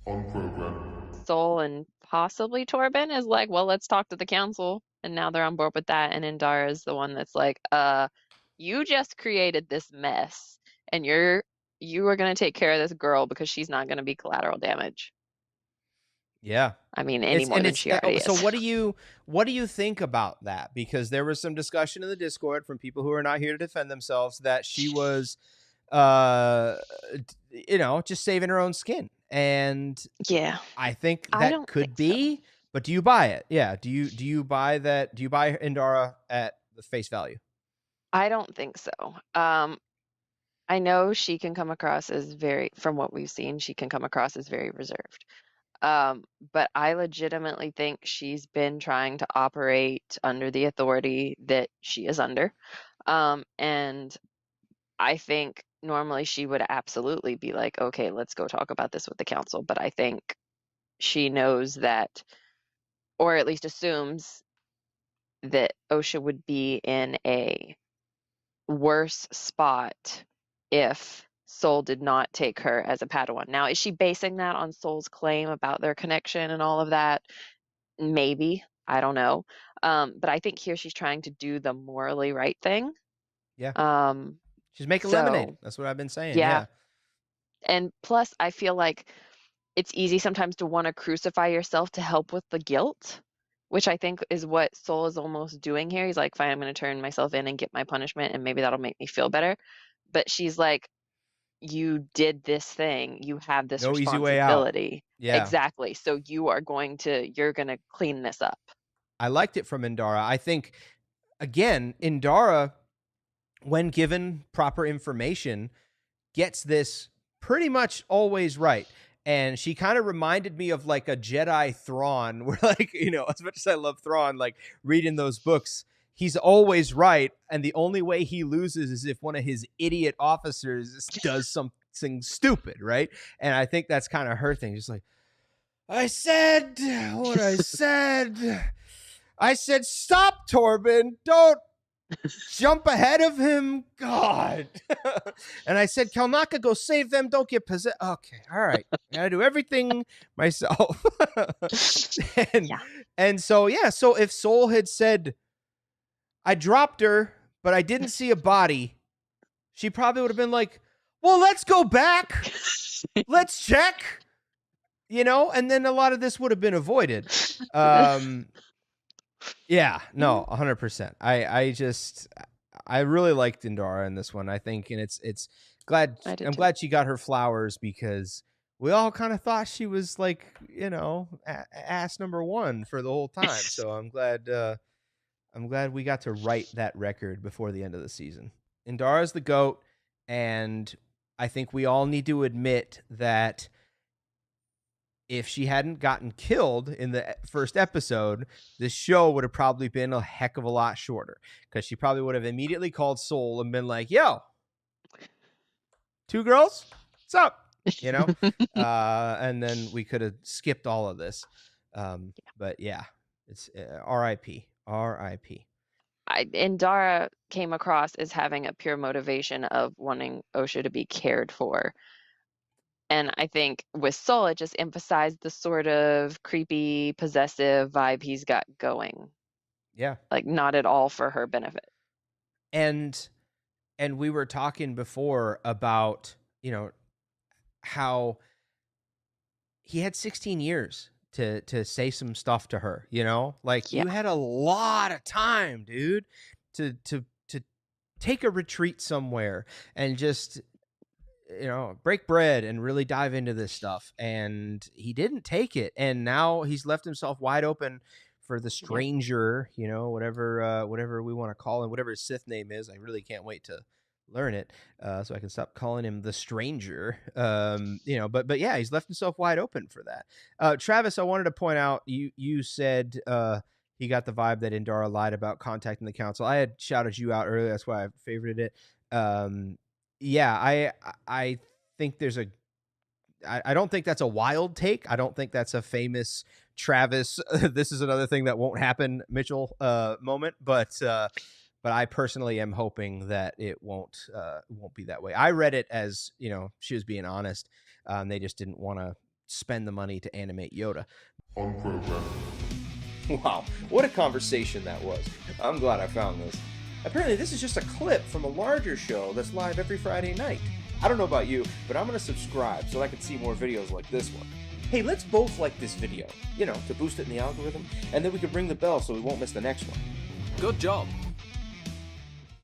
On program. Sol and possibly Torben is like, well, let's talk to the council. And now they're on board with that. And Indara is the one that's like, you just created this mess and you are gonna take care of this girl because she's not gonna be collateral damage. Yeah. I mean, any more than she already So is. what do you think about that? Because there was some discussion in the Discord from people who are not here to defend themselves that she was uh just saving her own skin. And Yeah. I think I that don't could think so. be, but do you buy it? Yeah. Do you buy that? Do you buy Indara at the face value? I don't think so. I know she can come across as from what we've seen, she can come across as very reserved. But I legitimately think she's been trying to operate under the authority that she is under. And I think normally she would absolutely be like, okay, let's go talk about this with the council. But I think she knows that, or at least assumes that OSHA would be in a worse spot if Soul did not take her as a Padawan. Now, is she basing that on Soul's claim about their connection and all of that? Maybe. I don't know. But I think here she's trying to do the morally right thing. Yeah. Um, She's making lemonade. so That's what I've been saying. yeah. Yeah. And plus, I feel like it's easy sometimes to want to crucify yourself to help with the guilt, which I think is what Soul is almost doing here. He's like, fine, I'm going to turn myself in and get my punishment, and maybe that'll make me feel better. But she's like, you did this thing, you have this No easy way out. responsibility. Yeah. Exactly. So you're going to clean this up. I liked it from Indara. I think, again, Indara, when given proper information, gets this pretty much always right. And she kind of reminded me of like a Jedi Thrawn, where, like, as much as I love Thrawn, like reading those books, he's always right. And the only way he loses is if one of his idiot officers does something stupid, right? And I think that's kind of her thing. Just like, I said what I said. I said, stop, Torben. Don't jump ahead of him. God. And I said, Kalnaka, go save them. Don't get possessed. Okay. All right. I gotta do everything myself. and Yeah. and so, yeah. So if Soul had said, I dropped her, but I didn't see a body, she probably would have been like, well, let's go back. Let's check. And then a lot of this would have been avoided. Yeah, no, 100%. I really liked Indara in this one. I think, and it's glad I did I'm too. glad she got her flowers, because we all kind of thought she was like, ass number one for the whole time. So I'm glad we got to write that record before the end of the season. Indara's the GOAT, and I think we all need to admit that if she hadn't gotten killed in the first episode, this show would have probably been a heck of a lot shorter, because she probably would have immediately called Soul and been like, yo, two girls, what's up? And then we could have skipped all of this. But yeah, it's RIP. RIP. Indara came across as having a pure motivation of wanting OSHA to be cared for. And I think with Soul, it just emphasized the sort of creepy, possessive vibe he's got going. Yeah. Like, not at all for her benefit. And we were talking before about, how he had 16 years to say some stuff to her, like, Yeah. you had a lot of time, dude, to take a retreat somewhere and just, break bread and really dive into this stuff. And he didn't take it, and now he's left himself wide open for the Yeah. stranger, whatever we want to call him, whatever his Sith name is. I really can't wait to learn it, so I can stop calling him the stranger. But yeah, he's left himself wide open for that. Travis, I wanted to point out, you said he got the vibe that Indara lied about contacting the council. I had shouted you out earlier, that's why I favorited it. Yeah, I think I don't think that's a wild take. I don't think that's a famous Travis this is another thing that won't happen Mitchell moment, but I personally am hoping that it won't be that way. I read it as, she was being honest. They just didn't want to spend the money to animate Yoda. On program. Wow, what a conversation that was. I'm glad I found this. Apparently this is just a clip from a larger show that's live every Friday night. I don't know about you, but I'm going to subscribe so I can see more videos like this one. Hey, let's both like this video, to boost it in the algorithm, and then we can ring the bell so we won't miss the next one. Good job.